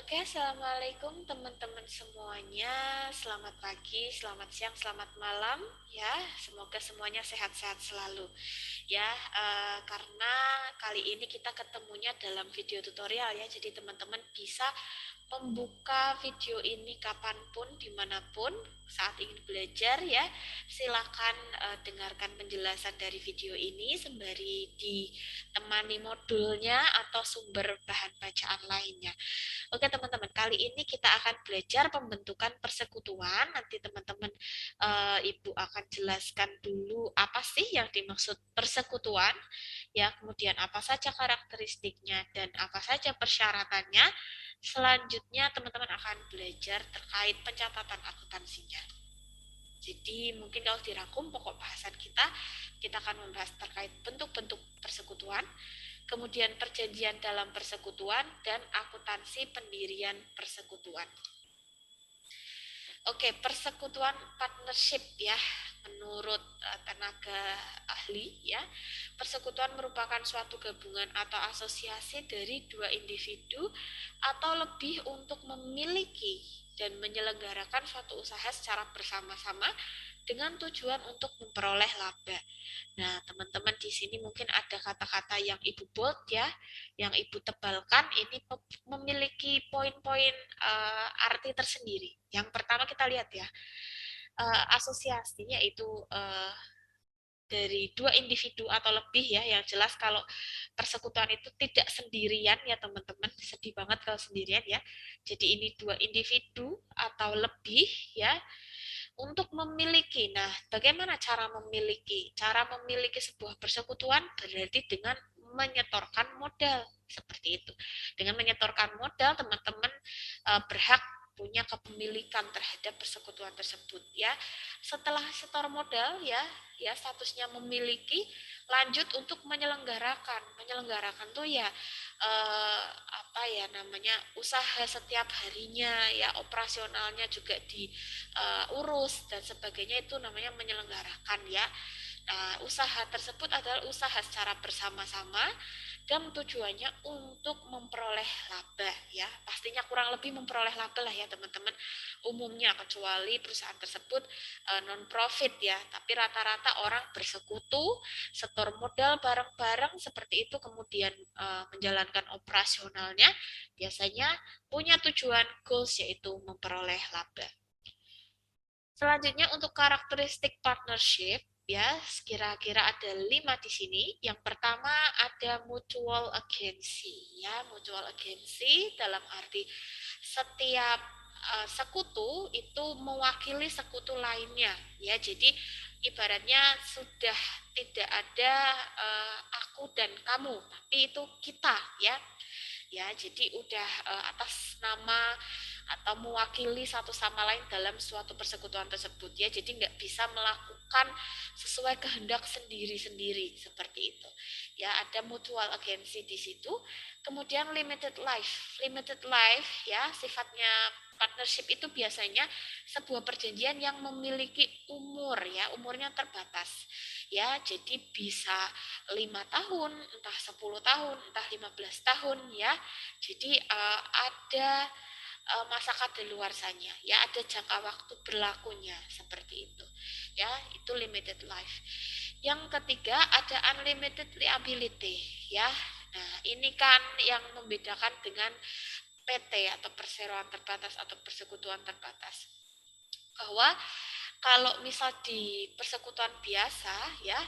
Oke, assalamualaikum teman-teman semuanya. Selamat pagi, selamat siang, selamat malam. Ya, semoga semuanya sehat-sehat selalu. Ya, karena kali ini kita ketemunya dalam video tutorial ya. Jadi teman-teman bisa membuka video ini kapanpun, dimanapun, saat ingin belajar ya. Silakan dengarkan penjelasan dari video ini sembari ditemani modulnya atau sumber bahan bacaan lainnya. Oke teman-teman, kali ini kita akan belajar pembentukan persekutuan. Nanti teman-teman Ibu akan jelaskan dulu apa sih yang dimaksud persekutuan, ya, kemudian apa saja karakteristiknya dan apa saja persyaratannya. Selanjutnya teman-teman akan belajar terkait pencatatan akuntansinya. Jadi mungkin kalau dirangkum pokok bahasan kita akan membahas terkait bentuk-bentuk persekutuan, kemudian perjanjian dalam persekutuan, dan akuntansi pendirian persekutuan. Oke, persekutuan partnership ya, menurut tenaga ahli ya, persekutuan merupakan suatu gabungan atau asosiasi dari dua individu atau lebih untuk memiliki dan menyelenggarakan suatu usaha secara bersama-sama dengan tujuan untuk memperoleh laba. Nah, teman-teman di sini mungkin ada kata-kata yang Ibu bold ya, yang Ibu tebalkan ini memiliki poin-poin arti tersendiri. Yang pertama kita lihat ya, asosiasi yaitu dari dua individu atau lebih ya, yang jelas kalau persekutuan itu tidak sendirian ya teman-teman, sedih banget kalau sendirian ya. Jadi ini dua individu atau lebih ya, untuk memiliki. Nah, bagaimana cara memiliki? Cara memiliki sebuah persekutuan berarti dengan menyetorkan modal seperti itu. Dengan menyetorkan modal, teman-teman berhak punya kepemilikan terhadap persekutuan tersebut ya. Setelah setor modal ya, ya statusnya memiliki, lanjut untuk menyelenggarakan. Menyelenggarakan tuh ya apa ya namanya, usaha setiap harinya ya, operasionalnya juga diurus dan sebagainya, itu namanya menyelenggarakan ya. Nah, usaha tersebut adalah usaha secara bersama-sama dan tujuannya untuk memperoleh laba ya. Pastinya kurang lebih memperoleh laba lah ya teman-teman. Umumnya kecuali perusahaan tersebut non profit ya, tapi rata-rata orang bersekutu, setor modal bareng-bareng seperti itu, kemudian menjalankan operasionalnya biasanya punya tujuan goals yaitu memperoleh laba. Selanjutnya untuk karakteristik partnership ya, kira-kira ada 5 di sini. Yang pertama ada mutual agency ya, mutual agency dalam arti setiap sekutu itu mewakili sekutu lainnya ya. Jadi ibaratnya sudah tidak ada aku dan kamu, tapi itu kita ya. Ya, jadi udah atas nama atau mewakili satu sama lain dalam suatu persekutuan tersebut ya. Jadi nggak bisa melakukan sesuai kehendak sendiri-sendiri seperti itu. Ya, ada mutual agency di situ. Kemudian limited life ya, sifatnya partnership itu biasanya sebuah perjanjian yang memiliki umur ya, umurnya terbatas ya. Jadi bisa 5 tahun, entah 10 tahun, entah 15 tahun ya. Jadi ada masa kadaluarsanya ya, ada jangka waktu berlakunya seperti itu ya. Itu limited life. Yang ketiga ada unlimited liability ya. Nah, ini kan yang membedakan dengan PT atau perseroan terbatas atau persekutuan terbatas, bahwa kalau misal di persekutuan biasa ya,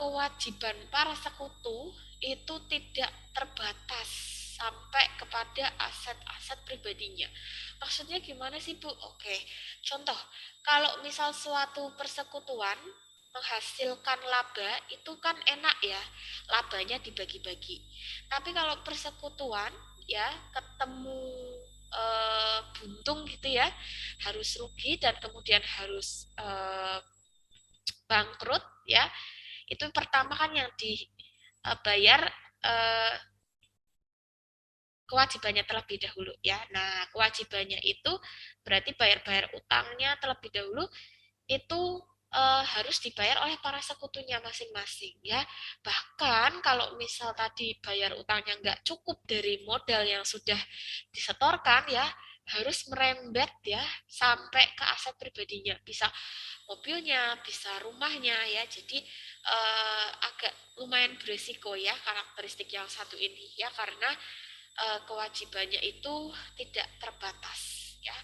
kewajiban para sekutu itu tidak terbatas sampai kepada aset-aset pribadinya. Maksudnya gimana sih Bu? Oke, contoh, kalau misal suatu persekutuan menghasilkan laba itu kan enak ya, labanya dibagi-bagi. Tapi kalau persekutuan ya ketemu buntung gitu ya, harus rugi dan kemudian harus bangkrut ya, itu pertama kan yang dibayar kewajibannya terlebih dahulu ya. Nah, kewajibannya itu berarti bayar-bayar utangnya terlebih dahulu, itu harus dibayar oleh para sekutunya masing-masing ya. Bahkan kalau misal tadi bayar utangnya nggak cukup dari modal yang sudah disetorkan ya, harus merembet ya sampai ke aset pribadinya, bisa mobilnya, bisa rumahnya ya. Jadi agak lumayan beresiko ya karakteristik yang satu ini ya, karena kewajibannya itu tidak terbatas ya.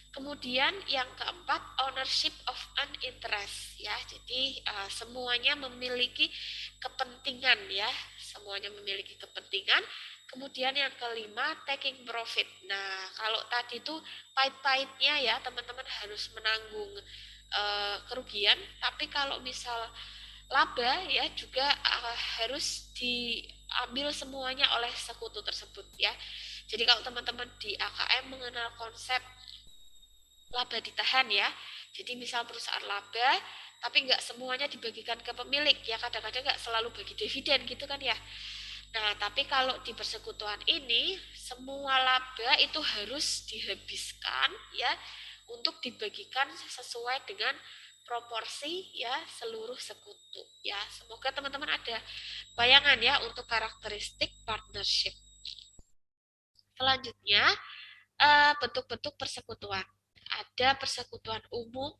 Kemudian yang keempat, ownership of an interest ya. Jadi semuanya memiliki kepentingan ya, semuanya memiliki kepentingan. Kemudian yang kelima, taking profit. Nah, kalau tadi itu pahit-pahitnya ya, teman-teman harus menanggung kerugian. Tapi kalau misal laba ya juga harus diambil semuanya oleh sekutu tersebut ya. Jadi kalau teman-teman di AKM mengenal konsep laba ditahan ya. Jadi misal perusahaan laba, tapi nggak semuanya dibagikan ke pemilik ya. Kadang-kadang nggak selalu bagi dividen gitu kan ya. Nah, tapi kalau di persekutuan ini, semua laba itu harus dihabiskan ya untuk dibagikan sesuai dengan proporsi ya seluruh sekutu ya. Semoga teman-teman ada bayangan ya untuk karakteristik partnership. Selanjutnya, bentuk-bentuk persekutuan. Ada persekutuan umum,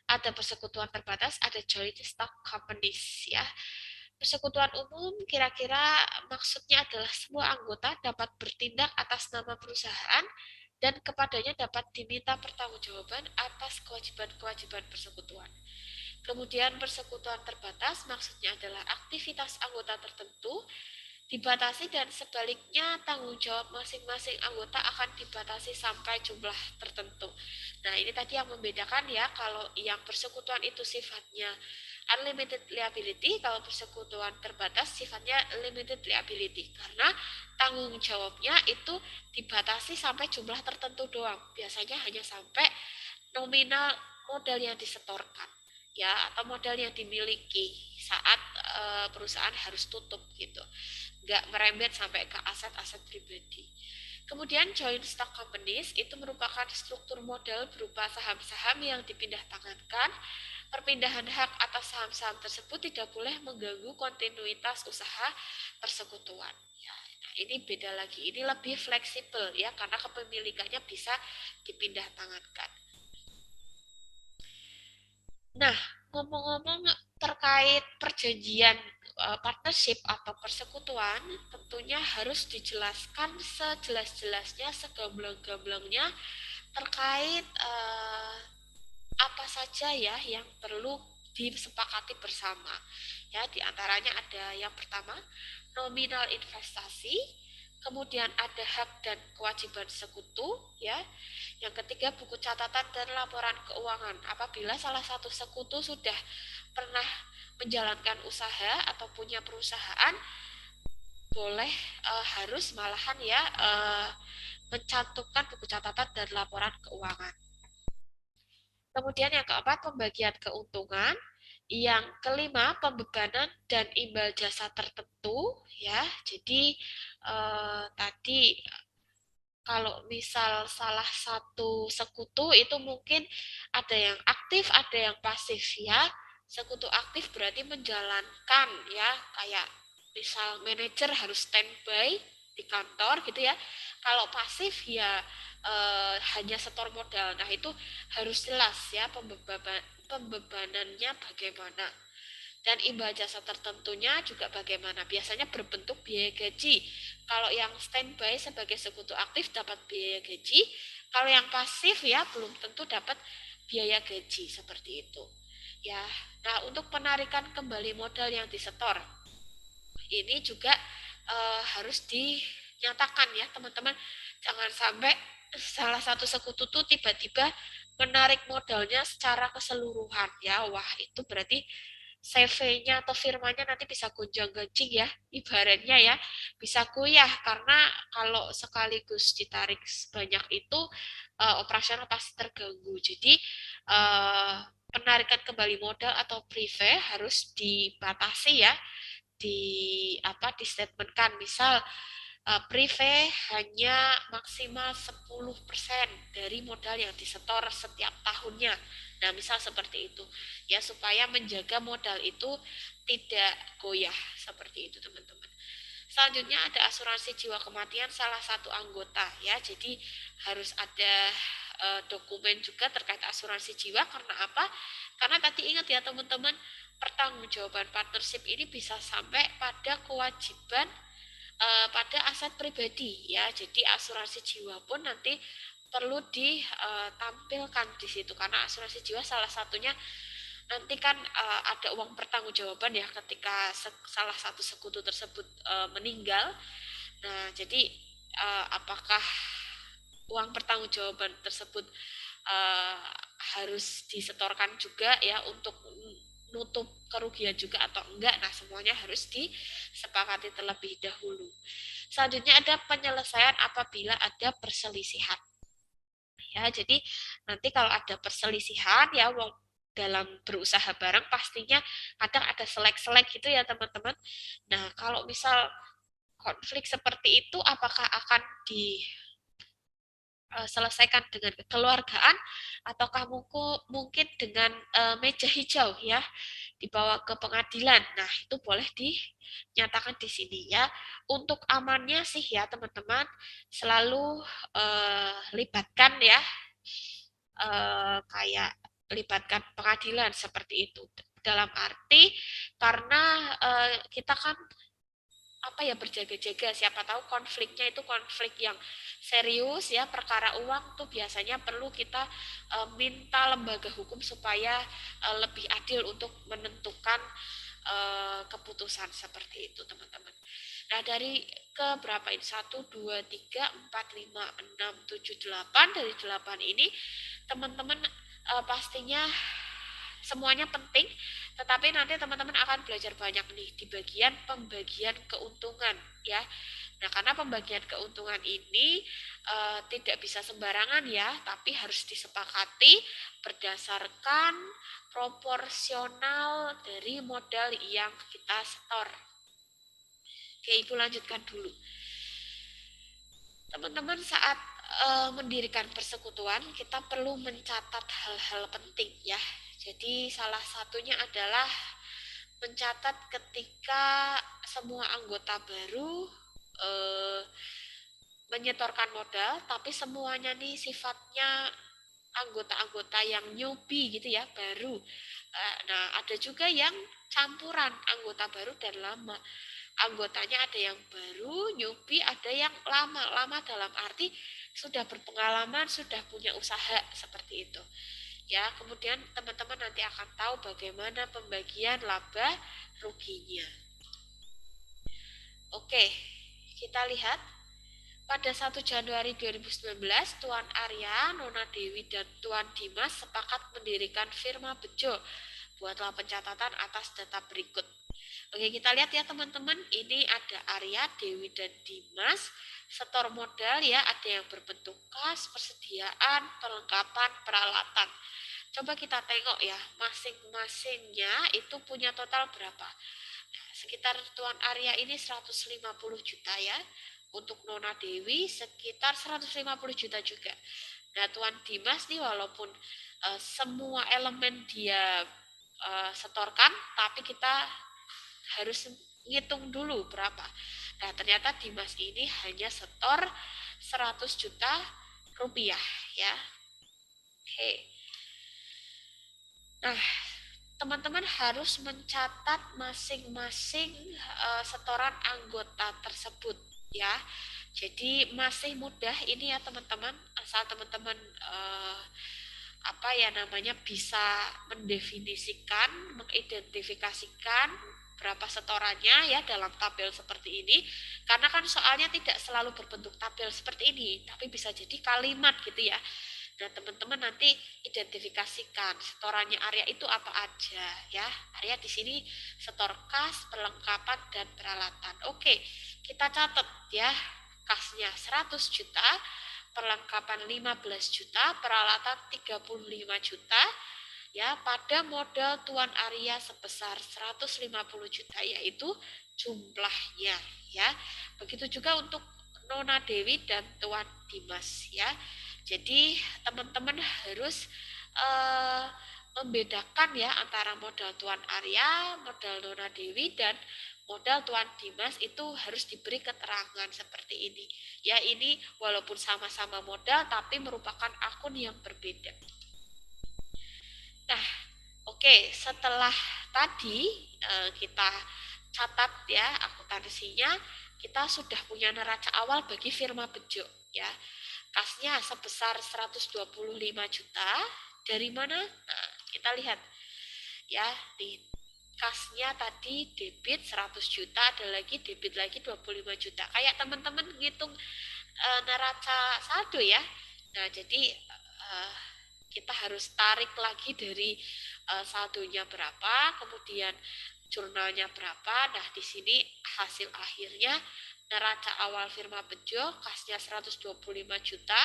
ada persekutuan terbatas, ada joint stock companies ya. Persekutuan umum kira-kira maksudnya adalah semua anggota dapat bertindak atas nama perusahaan dan kepadanya dapat diminta pertanggungjawaban atas kewajiban-kewajiban persekutuan. Kemudian persekutuan terbatas maksudnya adalah aktivitas anggota tertentu dibatasi dan sebaliknya tanggung jawab masing-masing anggota akan dibatasi sampai jumlah tertentu. Nah, ini tadi yang membedakan ya, kalau yang persekutuan itu sifatnya unlimited liability, kalau persekutuan terbatas sifatnya limited liability, karena tanggung jawabnya itu dibatasi sampai jumlah tertentu doang. Biasanya hanya sampai nominal modal yang disetorkan ya, atau modal yang dimiliki saat perusahaan harus tutup gitu, nggak merembet sampai ke aset-aset pribadi. Kemudian joint stock companies itu merupakan struktur modal berupa saham-saham yang dipindah tangankan. Perpindahan hak atas saham-saham tersebut tidak boleh mengganggu kontinuitas usaha persekutuan. Ya, nah ini beda lagi, ini lebih fleksibel ya, karena kepemilikannya bisa dipindah tangankan. Nah, ngomong-ngomong terkait perjanjian partnership atau persekutuan, tentunya harus dijelaskan sejelas-jelasnya, segamblang-gamblangnya terkait apa saja ya yang perlu disepakati bersama. Ya, diantaranya ada yang pertama, nominal investasi, kemudian ada hak dan kewajiban sekutu, ya. Yang ketiga, buku catatan dan laporan keuangan. Apabila salah satu sekutu sudah pernah menjalankan usaha atau punya perusahaan, boleh harus malahan ya mencantumkan buku catatan dan laporan keuangan. Kemudian yang keempat, pembagian keuntungan. Yang kelima, pembebanan dan imbal jasa tertentu ya. Jadi tadi kalau misal salah satu sekutu itu mungkin ada yang aktif, ada yang pasif ya. Sekutu aktif berarti menjalankan ya, kayak misal manajer harus standby di kantor gitu ya. Kalau pasif ya hanya setor modal. Nah, itu harus jelas ya pembebanannya bagaimana. Dan imbal jasa tertentunya juga bagaimana. Biasanya berbentuk biaya gaji. Kalau yang standby sebagai sekutu aktif dapat biaya gaji. Kalau yang pasif ya belum tentu dapat biaya gaji seperti itu. Ya. Nah, untuk penarikan kembali modal yang disetor, ini juga harus dinyatakan ya, teman-teman. Jangan sampai salah satu sekutu tuh tiba-tiba menarik modalnya secara keseluruhan ya. Wah, itu berarti CV-nya atau firmanya nanti bisa gonjang-ganjing ya, ibaratnya ya, bisa goyah, karena kalau sekaligus ditarik sebanyak itu operasional pasti terganggu. Jadi penarikan kembali modal atau prive harus dibatasi ya, di apa, di statementkan. Misal Prive hanya maksimal 10% dari modal yang disetor setiap tahunnya. Nah, misal seperti itu. Ya, supaya menjaga modal itu tidak goyah seperti itu, teman-teman. Selanjutnya ada asuransi jiwa kematian salah satu anggota ya. Jadi harus ada dokumen juga terkait asuransi jiwa. Karena apa? Karena tadi ingat ya teman-teman, pertanggungjawaban partnership ini bisa sampai pada kewajiban pada aset pribadi ya. Jadi asuransi jiwa pun nanti perlu ditampilkan di situ karena asuransi jiwa salah satunya nanti kan ada uang pertanggungjawaban ya ketika salah satu sekutu tersebut meninggal. Nah, jadi apakah uang pertanggungjawaban tersebut uh, harus disetorkan juga ya untuk nutup kerugian juga atau enggak. Nah, semuanya harus disepakati terlebih dahulu. Selanjutnya ada penyelesaian apabila ada perselisihan. Ya, jadi nanti kalau ada perselisihan ya dalam berusaha bareng pastinya kadang ada selek-selek gitu ya teman-teman. Nah, kalau misal konflik seperti itu apakah akan selesaikan dengan kekeluargaan ataukah mungkin dengan meja hijau ya dibawa ke pengadilan. Nah, itu boleh dinyatakan di sini ya. Untuk amannya sih ya teman-teman selalu libatkan ya kayak libatkan pengadilan seperti itu. Dalam arti karena kita kan apa ya berjaga-jaga, siapa tahu konfliknya itu konflik yang serius ya, perkara uang tuh biasanya perlu kita minta lembaga hukum supaya lebih adil untuk menentukan keputusan seperti itu teman-teman. Nah, dari ke berapa ini? 1, 2, 3, 4, 5, 6, 7, 8. Dari 8 ini teman-teman pastinya semuanya penting, tetapi nanti teman-teman akan belajar banyak nih di bagian pembagian keuntungan ya. Nah, karena pembagian keuntungan ini tidak bisa sembarangan ya, tapi harus disepakati berdasarkan proporsional dari modal yang kita setor. Oke, Ibu lanjutkan dulu. Teman-teman saat mendirikan persekutuan kita perlu mencatat hal-hal penting ya. Jadi salah satunya adalah mencatat ketika semua anggota baru eh, menyetorkan modal, tapi semuanya nih sifatnya anggota-anggota yang newbie gitu ya, baru. Nah, ada juga yang campuran anggota baru dan lama. Anggotanya ada yang baru, newbie, ada yang lama. Lama dalam arti sudah berpengalaman, sudah punya usaha seperti itu. Ya, kemudian teman-teman nanti akan tahu bagaimana pembagian laba ruginya. Oke, kita lihat pada 1 Januari 2019, Tuan Arya, Nona Dewi, dan Tuan Dimas sepakat mendirikan firma Bejo. Buatlah pencatatan atas data berikut. Oke, kita lihat ya teman-teman. Ini ada Arya, Dewi, dan Dimas. Setor modal ya, ada yang berbentuk kas, persediaan, perlengkapan, peralatan. Coba kita tengok ya, masing-masingnya itu punya total berapa. Nah, sekitar Tuan Arya ini 150 juta ya. Untuk Nona Dewi sekitar 150 juta juga. Nah, Tuan Dimas nih walaupun semua elemen dia setorkan, tapi kita harus ngitung dulu berapa. Nah, ternyata Dimas ini hanya setor 100 juta rupiah ya. Oke. Nah, teman-teman harus mencatat masing-masing setoran anggota tersebut ya. Jadi masih mudah ini ya teman-teman, asal teman-teman apa ya namanya bisa mendefinisikan, mengidentifikasikan berapa setorannya ya dalam tabel seperti ini. Karena kan soalnya tidak selalu berbentuk tabel seperti ini, tapi bisa jadi kalimat gitu ya. Nah, teman-teman nanti identifikasikan setorannya Arya itu apa aja ya. Arya di sini setor kas, perlengkapan dan peralatan. Oke, kita catat ya. Kasnya 100 juta, perlengkapan 15 juta, peralatan 35 juta ya pada modal Tuan Arya sebesar 150 juta yaitu jumlahnya ya. Begitu juga untuk Nona Dewi dan Tuan Dimas ya. Jadi teman-teman harus uh, membedakan ya antara modal Tuan Arya, modal Nona Dewi, dan modal Tuan Dimas itu harus diberi keterangan seperti ini. Ya, ini walaupun sama-sama modal tapi merupakan akun yang berbeda. Nah, oke, setelah tadi kita catat ya akuntansinya, kita sudah punya neraca awal bagi firma Bejo ya. Kasnya sebesar 125 juta. Dari mana? Nah, kita lihat ya di kasnya tadi debit 100 juta, ada lagi debit lagi 25 juta. Kayak teman-teman ngitung neraca saldo ya. Nah, jadi kita harus tarik lagi dari saldonya berapa, kemudian jurnalnya berapa. Nah, di sini hasil akhirnya neraca awal firma Bejo, kasnya 125 juta,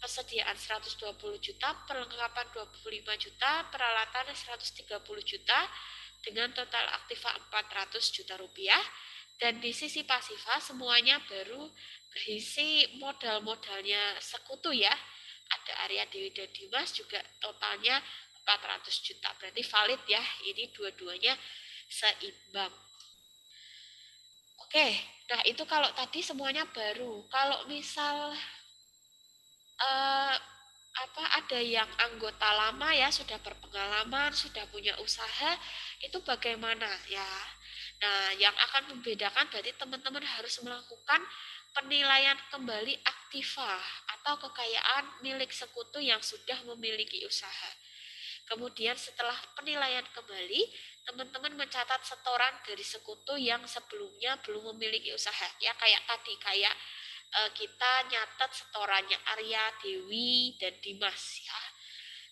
persediaan 120 juta, perlengkapan 25 juta, peralatan 130 juta, dengan total aktiva 400 juta rupiah. Dan di sisi pasifa semuanya baru berisi modal-modalnya sekutu ya. Ada Arya Dewi dan Dimas juga totalnya 400 juta. Berarti valid ya, ini dua-duanya seimbang. Oke, nah itu kalau tadi semuanya baru. Kalau misal ada yang anggota lama ya, sudah berpengalaman, sudah punya usaha, itu bagaimana ya? Nah, yang akan membedakan berarti teman-teman harus melakukan penilaian kembali aktiva atau kekayaan milik sekutu yang sudah memiliki usaha. Kemudian setelah penilaian kembali, teman-teman mencatat setoran dari sekutu yang sebelumnya belum memiliki usaha. Ya kayak tadi, kayak kita nyatet setorannya Arya, Dewi, dan Dimas ya.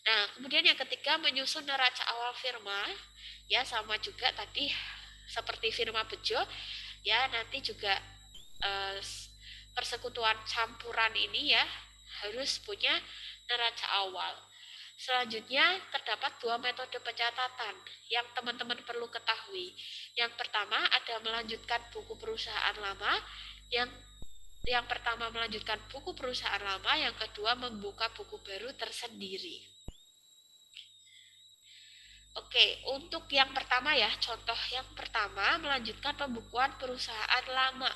Nah, kemudian yang ketiga menyusun neraca awal firma. Ya sama juga tadi seperti firma Bejo ya, nanti juga eh, persekutuan campuran ini ya harus punya neraca awal. Selanjutnya, terdapat dua metode pencatatan yang teman-teman perlu ketahui. Yang pertama ada melanjutkan buku perusahaan lama, yang pertama melanjutkan buku perusahaan lama, yang kedua membuka buku baru tersendiri. Oke, untuk yang pertama ya, contoh yang pertama melanjutkan pembukuan perusahaan lama.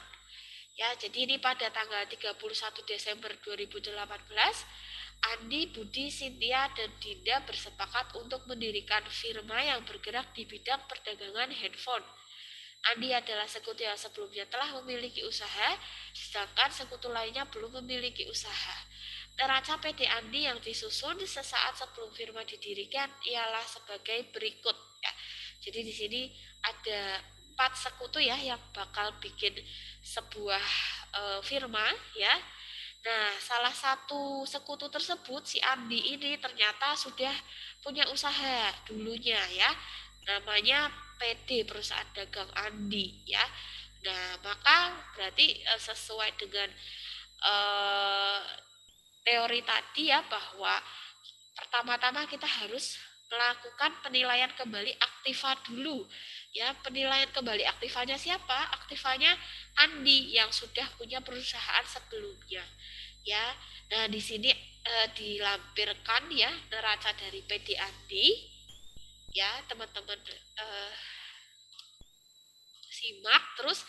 Ya, jadi ini pada tanggal 31 Desember 2018, Andi, Budi, Cynthia, dan Dinda bersepakat untuk mendirikan firma yang bergerak di bidang perdagangan handphone. Andi adalah sekutu yang sebelumnya telah memiliki usaha, sedangkan sekutu lainnya belum memiliki usaha. Neraca PT Andi yang disusun sesaat sebelum firma didirikan ialah sebagai berikut. Ya. Jadi di sini ada 4 sekutu ya yang bakal bikin sebuah firma ya. Nah, salah satu sekutu tersebut si Andi ini ternyata sudah punya usaha dulunya ya. Namanya PD, Perusahaan Dagang Andi ya. Nah, maka berarti sesuai dengan uh, teori tadi ya, bahwa pertama-tama kita harus melakukan penilaian kembali aktiva dulu ya. Penilaian kembali aktivanya siapa? Aktivanya Andi yang sudah punya perusahaan sebelumnya ya. Nah, di sini dilampirkan ya neraca dari PD Andi ya, teman-teman simak terus.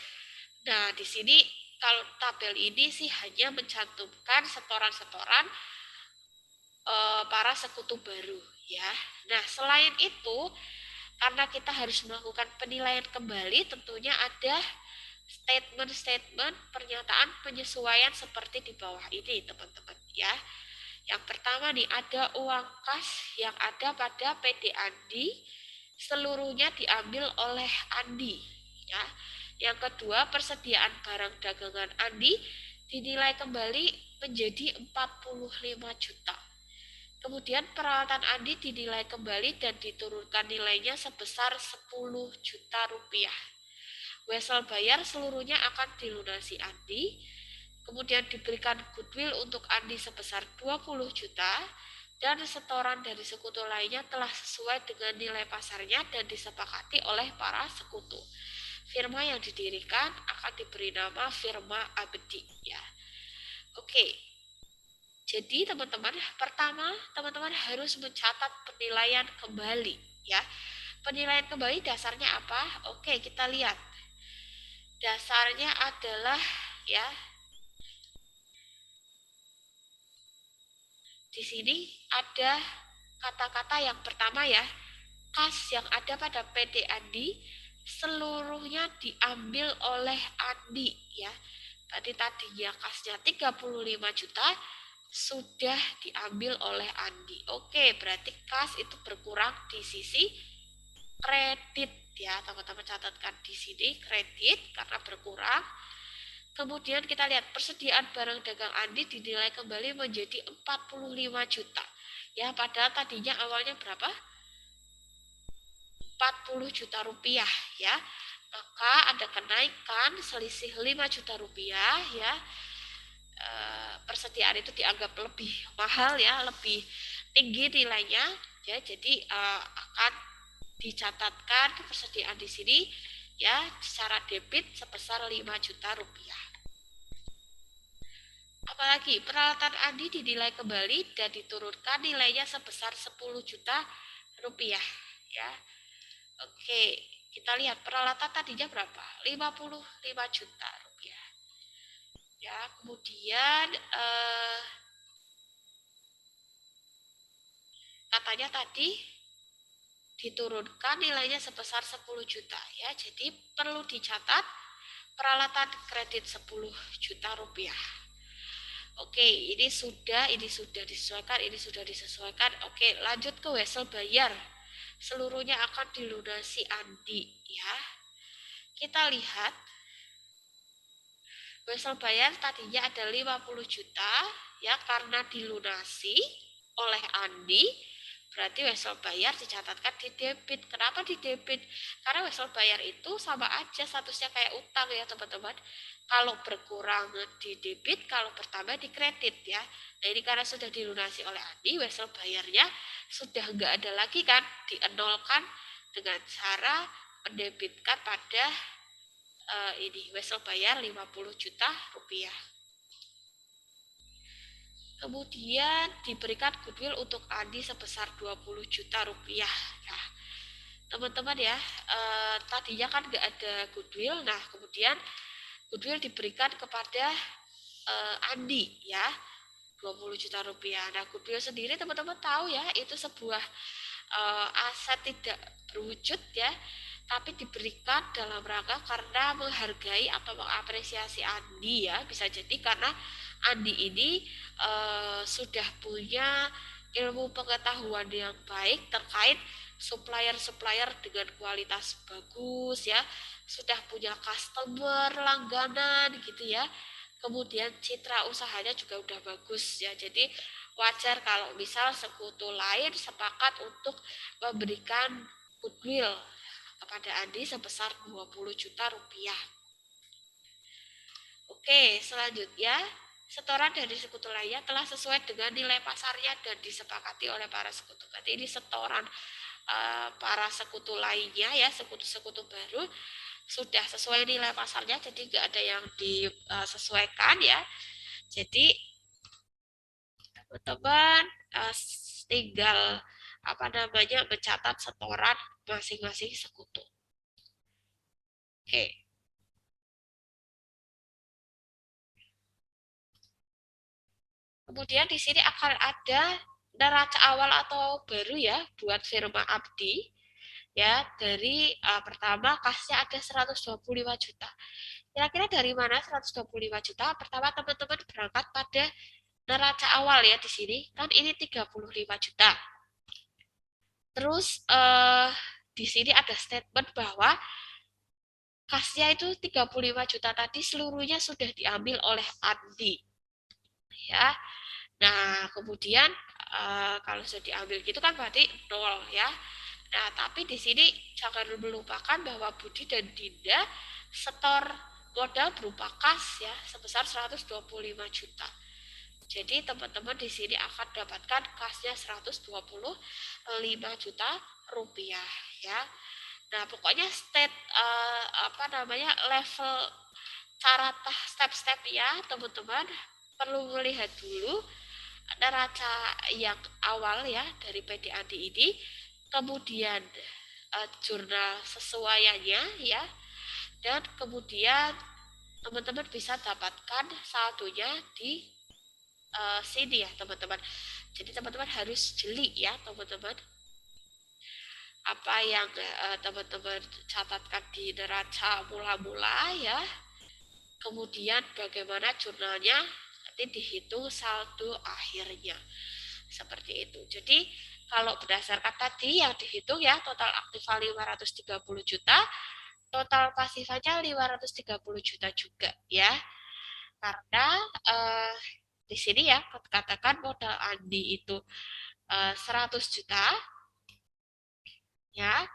Nah, di sini kalau tabel ini sih hanya mencantumkan setoran-setoran para sekutu baru ya. Nah, selain itu, karena kita harus melakukan penilaian kembali, tentunya ada statement-statement pernyataan penyesuaian seperti di bawah ini, teman-teman ya. Yang pertama nih, ada uang kas yang ada pada PD Andi seluruhnya diambil oleh Andi ya. Yang kedua, persediaan barang dagangan Andi dinilai kembali menjadi 45 juta. Kemudian peralatan Andi dinilai kembali dan diturunkan nilainya sebesar 10 juta rupiah. Wesel bayar seluruhnya akan dilunasi Andi. Kemudian diberikan goodwill untuk Andi sebesar 20 juta. Dan setoran dari sekutu lainnya telah sesuai dengan nilai pasarnya dan disepakati oleh para sekutu. Firma yang didirikan akan diberi nama firma abadi ya. Oke. Jadi teman-teman, pertama teman-teman harus mencatat penilaian kembali ya. Penilaian kembali dasarnya apa? Oke, kita lihat. Dasarnya adalah ya, di sini ada kata-kata yang pertama ya, kas yang ada pada PD Andi seluruhnya diambil oleh Andi ya. Tadi tadinya kasnya 35 juta sudah diambil oleh Andi. Oke, berarti kas itu berkurang di sisi kredit ya. Teman-teman catatkan di sini kredit karena berkurang. Kemudian kita lihat persediaan barang dagang Andi dinilai kembali menjadi 45 juta. Ya, padahal tadinya awalnya berapa? 40 juta rupiah ya. Maka ada kenaikan selisih 5 juta rupiah ya. Persediaan itu dianggap lebih mahal ya, lebih tinggi nilainya ya. Jadi akan dicatatkan persediaan di sini ya secara debit sebesar 5 juta rupiah. Apalagi peralatan Andi dinilai kembali dan diturunkan nilainya sebesar 10 juta rupiah ya. Oke, kita lihat peralatan tadinya berapa? 55 juta rupiah. Ya, kemudian katanya tadi diturunkan nilainya sebesar 10 juta ya. Jadi perlu dicatat peralatan kredit 10 juta rupiah. Oke, ini sudah disesuaikan, ini sudah disesuaikan. Oke, lanjut ke wesel bayar. Seluruhnya akan dilunasi Andi ya. Kita lihat wesel bayar tadinya ada 50 juta ya, karena dilunasi oleh Andi. Berarti wesel bayar dicatatkan di debit. Kenapa di debit? Karena wesel bayar itu sama aja statusnya kayak utang ya teman-teman. Kalau berkurang di debit, kalau bertambah di kredit ya. Nah ini karena sudah dilunasi oleh Andi, wesel bayarnya sudah nggak ada lagi kan, dienolkan dengan cara mendebitkan pada ini wesel bayar 50 juta rupiah. Kemudian diberikan goodwill untuk Andi sebesar 20 juta rupiah. Nah, teman-teman ya, tadinya kan nggak ada goodwill. Nah, kemudian goodwill diberikan kepada Andi ya, 20 juta rupiah. Nah, goodwill sendiri teman-teman tahu ya, itu sebuah aset tidak berwujud ya, tapi diberikan dalam rangka karena menghargai atau mengapresiasi Andi ya. Bisa jadi karena Andi ini sudah punya ilmu pengetahuan yang baik terkait supplier-supplier dengan kualitas bagus ya, sudah punya customer langganan gitu ya, kemudian citra usahanya juga udah bagus ya. Jadi wajar kalau misal sekutu lain sepakat untuk memberikan goodwill kepada Andi sebesar 20 juta rupiah. Oke, selanjutnya setoran dari sekutu lainnya telah sesuai dengan nilai pasarnya dan disepakati oleh para sekutu. Berarti ini setoran para sekutu lainnya ya, sekutu-sekutu baru sudah sesuai nilai pasarnya, jadi nggak ada yang disesuaikan ya. Jadi teman-teman tinggal apa namanya mencatat setoran masing-masing sekutu. Oke. Kemudian di sini akan ada neraca awal atau baru ya buat firma Abdi. Ya, dari pertama kasnya ada 125 juta. Kira-kira dari mana 125 juta? Pertama teman-teman berangkat pada neraca awal ya di sini. Kan ini 35 juta. Terus di sini ada statement bahwa kasnya itu 35 juta tadi seluruhnya sudah diambil oleh Andi. Ya. Nah, kemudian kalau sudah diambil gitu kan berarti 0 ya. Nah, tapi di sini jangan melupakan bahwa Budi dan Dinda setor modal berupa kas ya sebesar 125 juta. Jadi teman-teman di sini akan dapatkan kasnya 125 juta rupiah ya. Nah, pokoknya level cara step-step ya, teman-teman perlu melihat dulu neraca yang awal ya dari PDAD ini, kemudian jurnal sesuaiannya ya, dan kemudian teman-teman bisa dapatkan saldonya di sini ya teman-teman. Jadi teman-teman harus jeli ya teman-teman, apa yang teman-teman catatkan di neraca mula-mula ya, kemudian bagaimana jurnalnya nanti dihitung saldo akhirnya seperti itu. Jadi kalau berdasarkan tadi yang dihitung ya, total aktiva 530 juta, total pasifanya 530 juta juga ya, karena di sini ya katakan modal Andi itu 100 juta ya.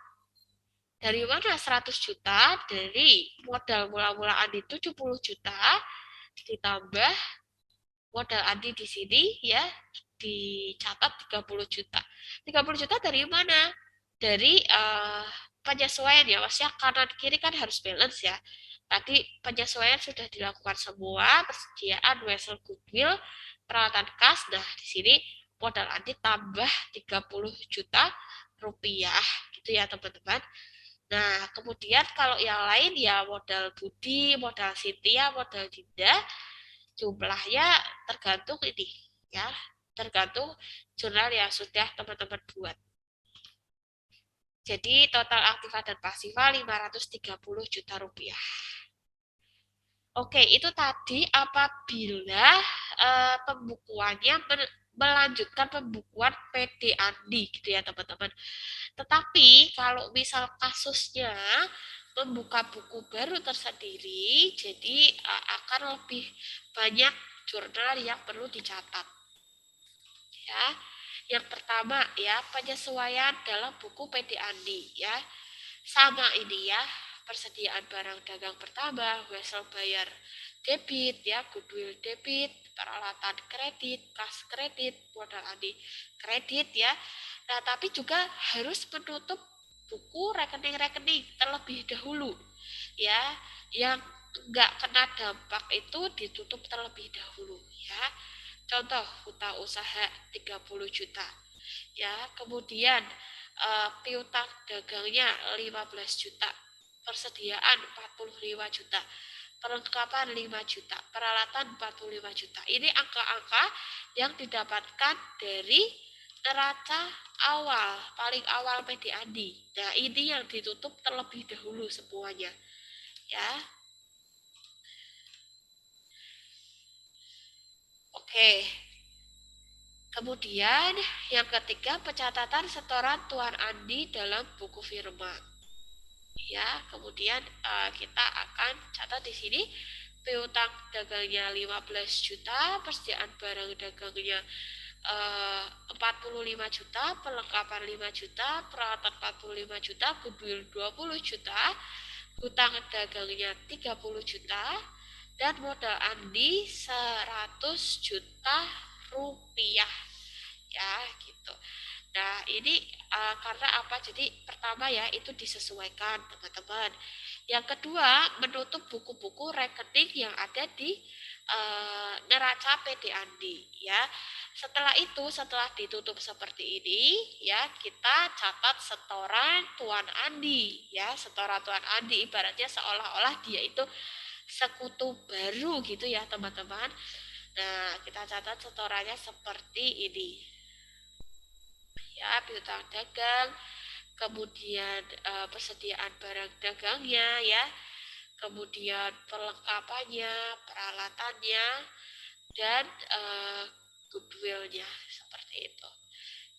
Dari mana 100 juta? Dari modal mula-mula Andi 70 juta ditambah modal Andi di sini ya dicatat 30 juta. 30 juta dari mana? Dari penyesuaian ya, maksudnya kanan kiri kan harus balance ya. Tadi penyesuaian sudah dilakukan semua, persediaan vessel goodwill, peralatan kas. Nah, di sini modal Andi tambah 30 juta rupiah gitu ya teman-teman. Nah, kemudian kalau yang lain ya modal Budi, modal Cynthia, modal Dinda, jumlahnya tergantung ini ya, tergantung jurnal yang sudah teman-teman buat. Jadi total aktiva dan pasifa 530 juta rupiah. Oke, itu tadi apabila pembukuannya melanjutkan pembukuan PD Andi gitu ya teman-teman. Tetapi kalau misal kasusnya membuka buku baru tersendiri, jadi akan lebih banyak jurnal yang perlu dicatat. Ya, yang pertama ya penyesuaian dalam buku PD Andi ya, sama ini ya, persediaan barang dagang bertambah, wesel bayar debit ya, goodwill debit, peralatan kredit, kas kredit, modal Andi kredit ya. Nah, tapi juga harus menutup buku rekening-rekening terlebih dahulu ya, yang nggak kena dampak itu ditutup terlebih dahulu ya. Contoh hutang usaha 30 juta ya, kemudian piutang dagangnya 15 juta, persediaan 45 juta, perlengkapan 5 juta, peralatan 45 juta. Ini angka-angka yang didapatkan dari neraca awal, paling awal PD Andi. Nah, ini yang ditutup terlebih dahulu semuanya. Ya. Oke. Kemudian yang ketiga pencatatan setoran Tuan Andi dalam buku firma. Ya, kemudian kita akan catat di sini piutang dagangnya 15 juta, persediaan barang dagangnya 45 juta, perlengkapan 5 juta, peralatan 45 juta, goodwill 20 juta, hutang dagangnya 30 juta, dan modal Andi 100 juta rupiah. Ya, gitu. Nah, ini karena apa? Jadi pertama ya itu disesuaikan teman-teman. Yang kedua, menutup buku-buku rekening yang ada di neraca PD Andi ya. Setelah itu, setelah ditutup seperti ini ya, kita catat setoran Tuan Andi ya. Setoran Tuan Andi ibaratnya seolah-olah dia itu sekutu baru gitu ya, teman-teman. Nah, kita catat setorannya seperti ini ya, piutang dagang, kemudian persediaan barang dagangnya ya, kemudian perlengkapannya, peralatannya, dan goodwillnya seperti itu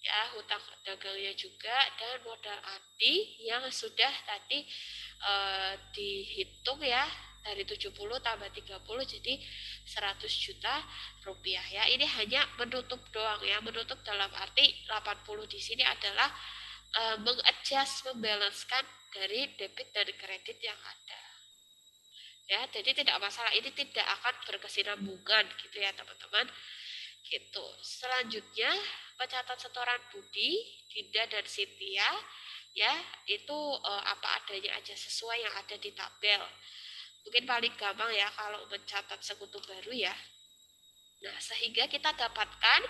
ya, hutang dagangnya juga, dan modal Andi yang sudah tadi dihitung ya, dari 70 tambah 30 jadi 100 juta rupiah ya. Ini hanya menutup doang ya, menutup dalam arti 80 di sini adalah mengadjust, membalancekan dari debit dan kredit yang ada ya. Jadi tidak masalah, ini tidak akan berkesinambungan gitu ya teman-teman gitu. Selanjutnya pencatat setoran Budi, Dinda, dan Cynthia ya, itu apa adanya aja sesuai yang ada di tabel. Mungkin paling gampang ya kalau mencatat sekutu baru ya. Nah, sehingga kita dapatkan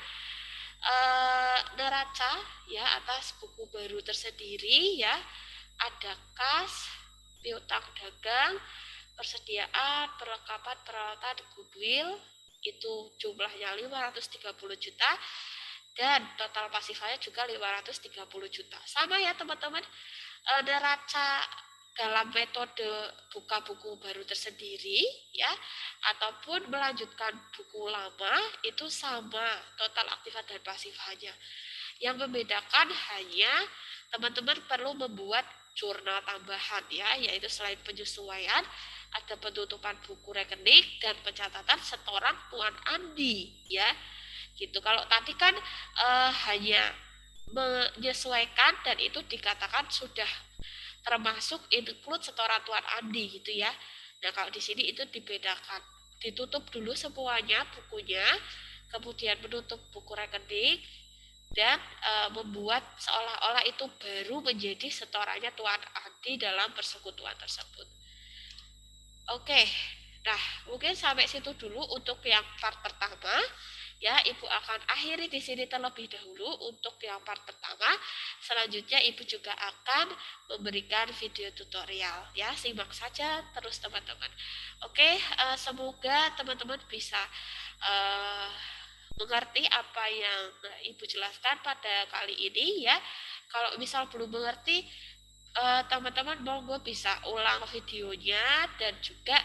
neraca ya atas buku baru tersendiri ya. Ada kas, piutang dagang, persediaan, perlengkapan peralatan goodwill itu jumlahnya 530 juta dan total pasifnya juga 530 juta. Sama ya teman-teman, neraca dalam metode buka buku baru tersendiri ya ataupun melanjutkan buku lama itu sama total aktiva dan pasifanya. Yang membedakan hanya teman-teman perlu membuat jurnal tambahan ya, yaitu selain penyesuaian ada penutupan buku rekening dan pencatatan setoran Tuan Andi ya. Gitu. Kalau tadi kan hanya menyesuaikan dan itu dikatakan sudah termasuk include setoran Tuan Andi gitu ya. Nah, kalau di sini itu dibedakan. Ditutup dulu semuanya bukunya, kemudian menutup buku rekening dan membuat seolah-olah itu baru menjadi setorannya Tuan Andi dalam persekutuan tersebut. Oke. Nah, mungkin sampai situ dulu untuk yang part pertama. Ya, Ibu akan akhiri di sini terlebih dahulu untuk yang part pertama. Selanjutnya Ibu juga akan memberikan video tutorial. Ya, simak saja terus teman-teman. Oke, semoga teman-teman bisa mengerti apa yang Ibu jelaskan pada kali ini ya. Kalau misal belum mengerti, teman-teman monggo bisa ulang videonya dan juga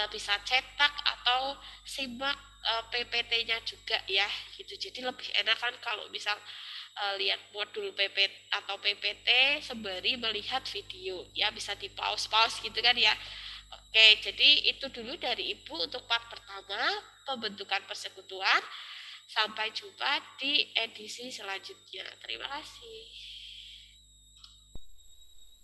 bisa cetak atau simak PPT-nya juga ya gitu. Jadi lebih enak kan kalau misal lihat modul PP atau PPT sembari melihat video ya, bisa di pause gitu kan ya. Oke, jadi itu dulu dari Ibu untuk part pertama pembentukan persekutuan. Sampai jumpa di edisi selanjutnya. Terima kasih.